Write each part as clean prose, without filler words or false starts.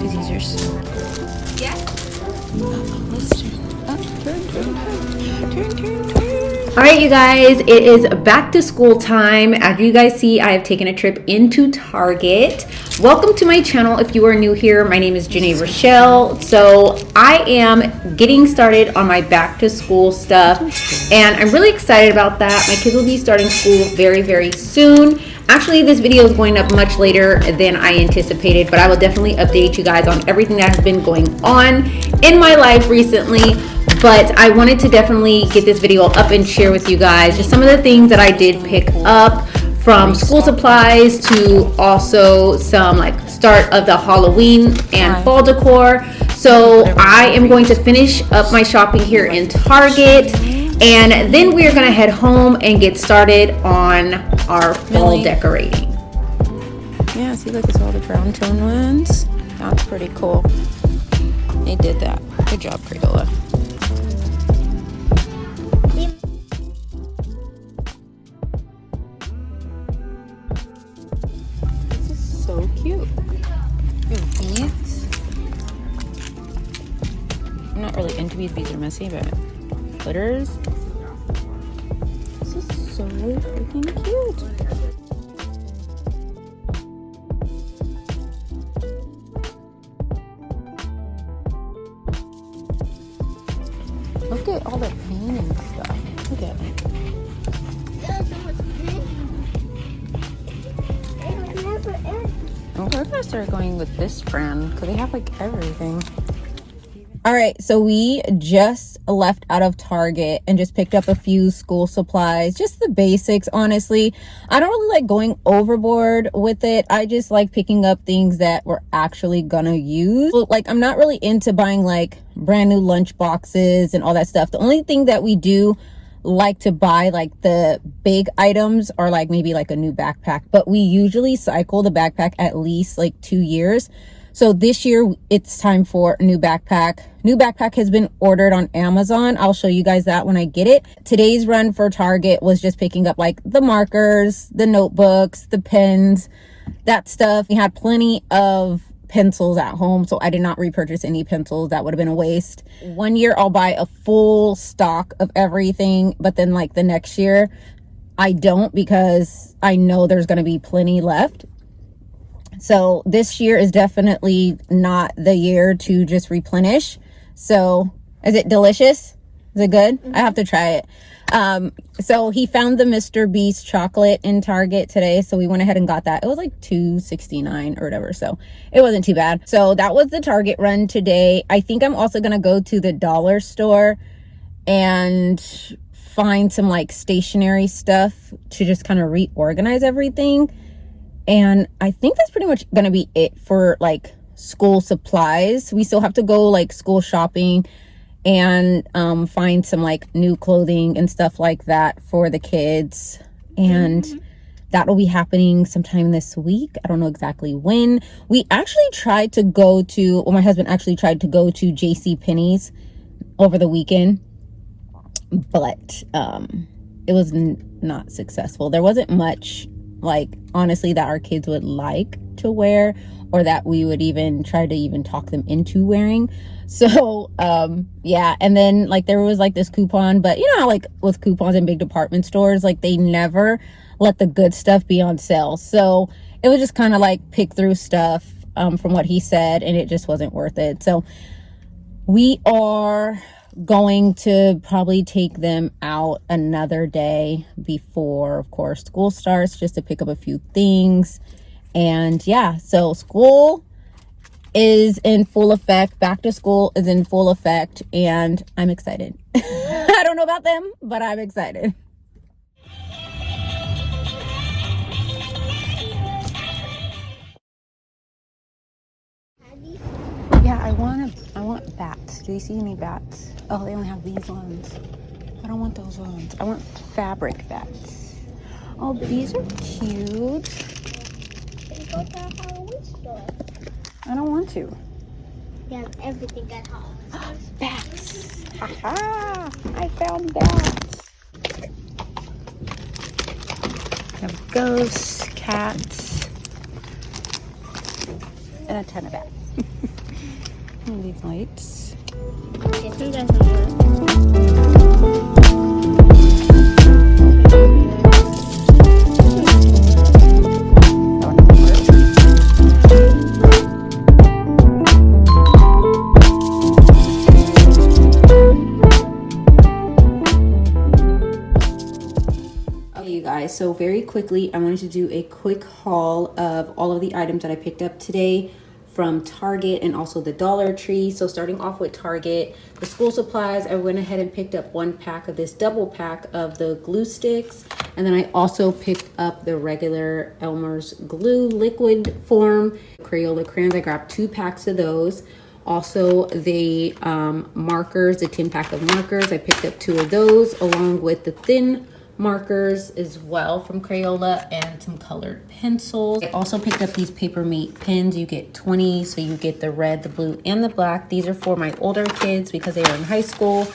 because these are so cool. Yeah. Let's turn. All right, you guys, it is back to school time. As you guys see, I have taken a trip into Target. Welcome to my channel. If you are new here, my name is Janae Rochelle. So I am getting started on my back to school stuff, and I'm really excited about that. My kids will be starting school very, very soon. Actually, this video is going up much later than I anticipated, but I will definitely update you guys on everything that has been going on in my life recently. But I wanted to definitely get this video up and share with you guys just some of the things that I did pick up, from school supplies to also some like start of the Halloween and fall decor. So I am going to finish up my shopping here in Target, and then we are going to head home and get started on our fall decorating. Yeah, see, look, it's all the brown tone ones. That's pretty cool. They did that. Good job, Crayola. This is so cute. We have beads. I'm not really into beads. Beads are messy, but glitters. This is so freaking cute. Look at all the painting stuff. Look at it. We're gonna start going with this brand because they have like everything. All right, so we just left out of Target and just picked up a few school supplies, just the basics. Honestly, I don't really like going overboard with it. I just like picking up things that we're actually gonna use. Like, I'm not really into buying like brand new lunch boxes and all that stuff. The only thing that we do like to buy, like the big items, are like maybe like a new backpack, but we usually cycle the backpack at least like 2 years. So this year it's time for a new backpack. New backpack has been ordered on Amazon. I'll show you guys that when I get it. Today's run for Target was just picking up like the markers, the notebooks, the pens, that stuff. We had plenty of pencils at home, so I did not repurchase any pencils. That would have been a waste. One year I'll buy a full stock of everything, but then like the next year I don't, because I know there's going to be plenty left. So this year is definitely not the year to just replenish. So is it delicious? Is it good? I have to try it. So he found the Mr. Beast chocolate in Target today, so we went ahead and got that. It was like $2.69 or whatever, so it wasn't too bad. So that was the Target run today. I think I'm also gonna go to the dollar store and find some like stationery stuff to just kind of reorganize everything. And I think that's pretty much gonna be it for like school supplies. We still have to go like school shopping and find some like new clothing and stuff like that for the kids, and that will be happening sometime this week. I don't know exactly when. We actually tried to go to, well, my husband actually tried to go to JCPenney's over the weekend, but it was not successful. There wasn't much, like, honestly, that our kids would like to wear, or that we would even try to even talk them into wearing. So yeah, and then like there was like this coupon, but you know how like with coupons in big department stores, like they never let the good stuff be on sale. So it was just kind of like pick through stuff from what he said, and it just wasn't worth it. So we are going to probably take them out another day before, of course, school starts, just to pick up a few things. And yeah, so school is in full effect. Back to school is in full effect, and I'm excited. I don't know about them, but I'm excited. Yeah, I want bats. Do you see any bats? Oh, they only have these ones. I don't want those ones. I want fabric bats. Oh, these are cute. Go to a Halloween store. I don't want to. They have everything at home. Bats. Haha! I found bats. We have ghosts, cats, and a ton of bats. And these lights. Yes, you guys know. Okay, you guys, so very quickly, I wanted to do a quick haul of all of the items that I picked up today from Target and also the Dollar Tree. So starting off with Target, the school supplies, I went ahead and picked up 1 pack of this double pack of the glue sticks. And then I also picked up the regular Elmer's glue liquid form. Crayola crayons, I grabbed 2 packs of those. Also the markers, the 10 pack of markers, I picked up 2 of those along with the thin markers as well from Crayola and some colored pencils. I also picked up these Paper Mate pens. You get 20, so you get the red, the blue, and the black. These are for my older kids because they are in high school.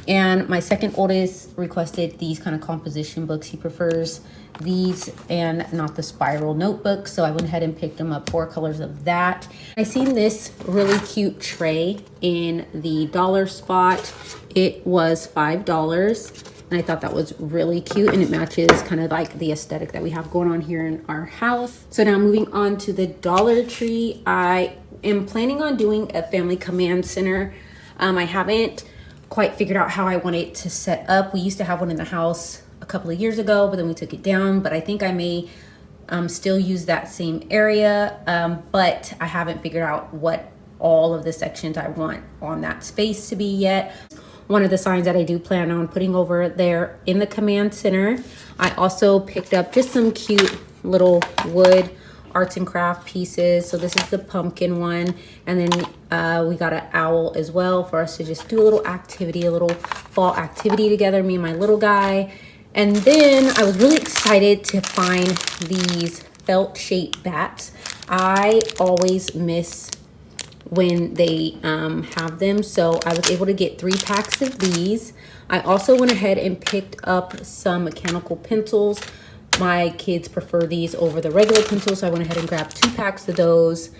And my second oldest requested these kind of composition books. He prefers these and not the spiral notebooks, so I went ahead and picked them up 4 colors of that. I seen this really cute tray in the dollar spot. It was $5. And I thought that was really cute, and it matches kind of like the aesthetic that we have going on here in our house. So now moving on to the Dollar Tree, I am planning on doing a family command center. I haven't quite figured out how I want it to set up. We used to have one in the house a couple of years ago, but then we took it down. But I think I may still use that same area, but I haven't figured out what all of the sections I want on that space to be yet. One of the signs that I do plan on putting over there in the command center. I also picked up just some cute little wood arts and craft pieces. So this is the pumpkin one. And then we got an owl as well for us to just do a little activity, a little fall activity together, me and my little guy. And then I was really excited to find these felt shaped bats. I always miss when they have them, so I was able to get 3 packs of these. I also went ahead and picked up some mechanical pencils. My kids prefer these over the regular pencils, so I went ahead and grabbed 2 packs of those.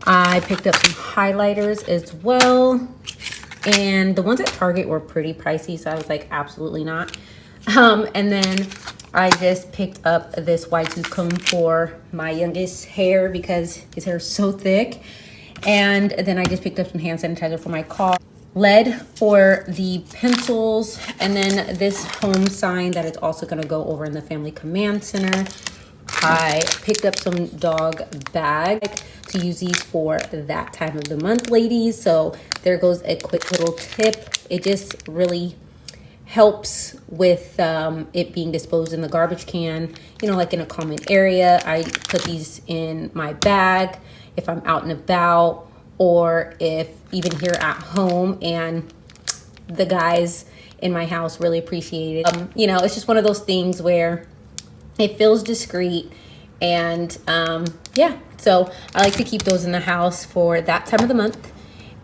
I picked up some highlighters as well, and the ones at Target were pretty pricey, so I was like, absolutely not. And then I just picked up this wide tooth comb for my youngest hair because his hair is so thick. And then I just picked up some hand sanitizer for my car. Lead for the pencils. And then this home sign that is also going to go over in the family command center. I picked up some dog bag to use these for that time of the month, ladies. So there goes a quick little tip. It just really helps with it being disposed in the garbage can, you know, like in a common area. I put these in my bag if I'm out and about, or if even here at home, and the guys in my house really appreciate it. You know, it's just one of those things where it feels discreet, and yeah, so I like to keep those in the house for that time of the month.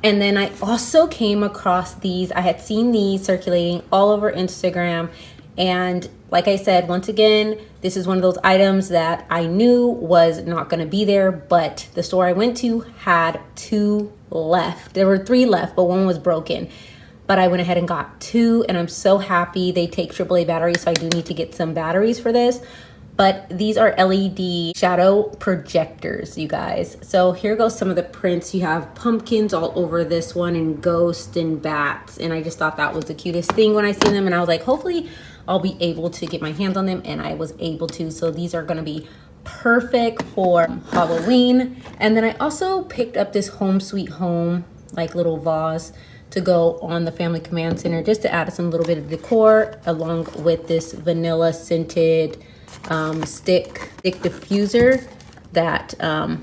And then I also came across these. I had seen these circulating all over Instagram, and like I said, once again, this is one of those items that I knew was not going to be there, but the store I went to had 2 left. There were 3 left, but 1 was broken. But I went ahead and got 2, and I'm so happy. They take AAA batteries, so I do need to get some batteries for this. But these are LED shadow projectors, you guys. So here goes some of the prints. You have pumpkins all over this one, and ghosts and bats. And I just thought that was the cutest thing when I seen them. And I was like, hopefully I'll be able to get my hands on them. And I was able to. So these are gonna be perfect for Halloween. And then I also picked up this Home Sweet Home, like little vase to go on the family command center, just to add some little bit of decor, along with this vanilla scented stick diffuser that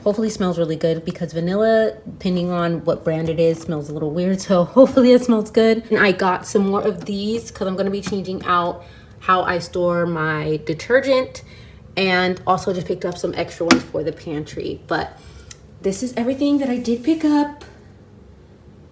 hopefully smells really good, because vanilla, depending on what brand it is, smells a little weird, so hopefully it smells good. And I got some more of these because I'm going to be changing out how I store my detergent, and also just picked up some extra ones for the pantry. But this is everything that I did pick up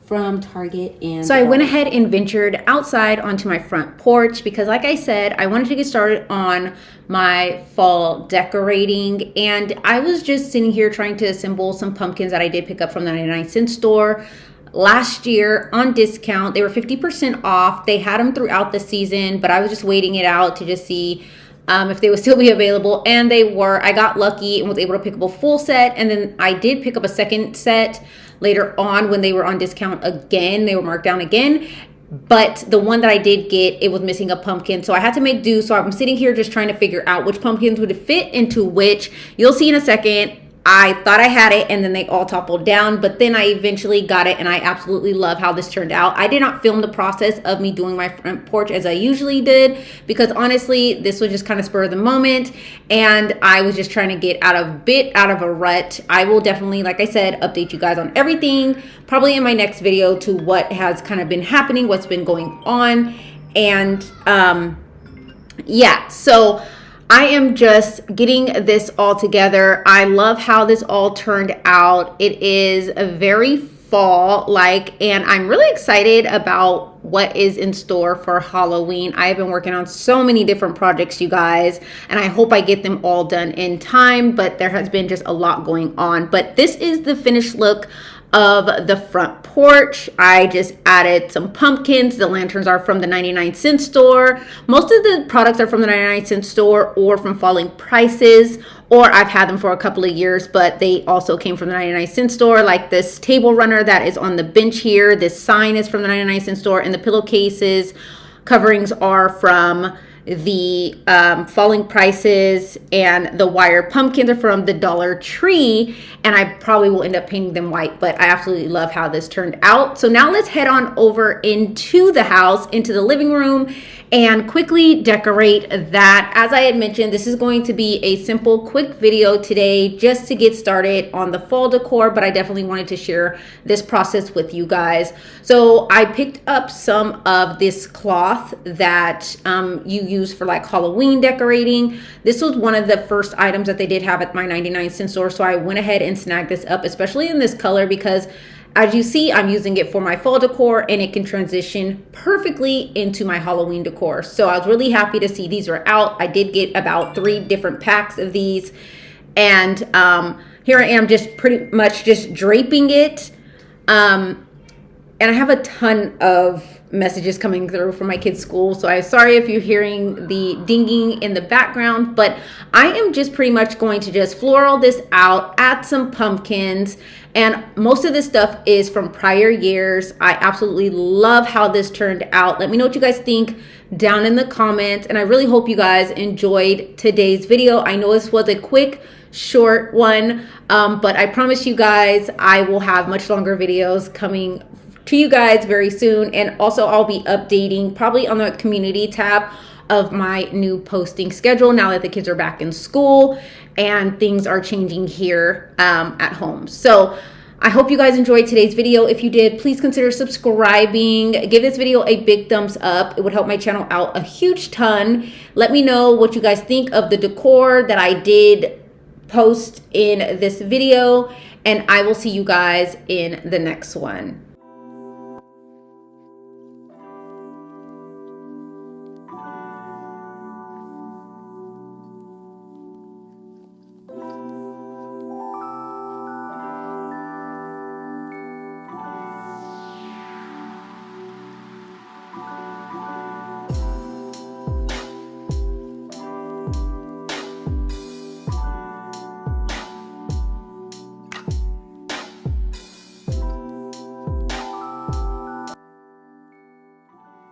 from Target. And so I went ahead and ventured outside onto my front porch because, like I said, I wanted to get started on my fall decorating, and I was just sitting here trying to assemble some pumpkins that I did pick up from the 99-cent store last year on discount. They were 50% off. They had them throughout the season, but I was just waiting it out to just see if they would still be available, and they were. I got lucky and was able to pick up a full set, and then I did pick up a second set later on when they were on discount again. They were marked down again, but the one that I did get, it was missing a pumpkin, so I had to make do. So I'm sitting here just trying to figure out which pumpkins would fit into which. You'll see in a second. I thought I had it and then they all toppled down, but then I eventually got it, and I absolutely love how this turned out. I did not film the process of me doing my front porch as I usually did because honestly, this was just kind of spur of the moment, and I was just trying to get out of a rut. I will definitely, like I said, update you guys on everything, probably in my next video, to what has kind of been happening, what's been going on, and yeah, so I am just getting this all together. I love how this all turned out. It is a very fall-like, and I'm really excited about what is in store for Halloween. I have been working on so many different projects, you guys, and I hope I get them all done in time, but there has been just a lot going on. But this is the finished look of the front porch. I just added some pumpkins. The lanterns are from the 99-cent store. Most of the products are from the 99-cent store or from Falling Prices, or I've had them for a couple of years, but they also came from the 99-cent store, like this table runner that is on the bench here. This sign is from the 99-cent store, and the pillowcases coverings are from the Falling Prices, and the wire pumpkins are from the Dollar Tree, and I probably will end up painting them white, but I absolutely love how this turned out. So now let's head on over into the house, into the living room, and quickly decorate that. As I had mentioned, this is going to be a simple, quick video today just to get started on the fall decor, but I definitely wanted to share this process with you guys. So I picked up some of this cloth that you use for like Halloween decorating. This was one of the first items that they did have at my 99-cent store, so I went ahead and snagged this up, especially in this color, because as you see, I'm using it for my fall decor, and it can transition perfectly into my Halloween decor. So I was really happy to see these are out. I did get about 3 different packs of these, and here I am just pretty much just draping it. And I have a ton of messages coming through from my kids' school, so I'm sorry if you're hearing the dinging in the background, but I am just pretty much going to just floral this out, add some pumpkins, and most of this stuff is from prior years. I absolutely love how this turned out. Let me know what you guys think down in the comments, and I really hope you guys enjoyed today's video. I know this was a quick, short one, but I promise you guys I will have much longer videos coming to you guys very soon, and also I'll be updating probably on the community tab of my new posting schedule now that the kids are back in school and things are changing here at home. So I hope you guys enjoyed today's video. If you did, please consider subscribing. Give this video a big thumbs up. It would help my channel out a huge ton. Let me know what you guys think of the decor that I did post in this video, and I will see you guys in the next one.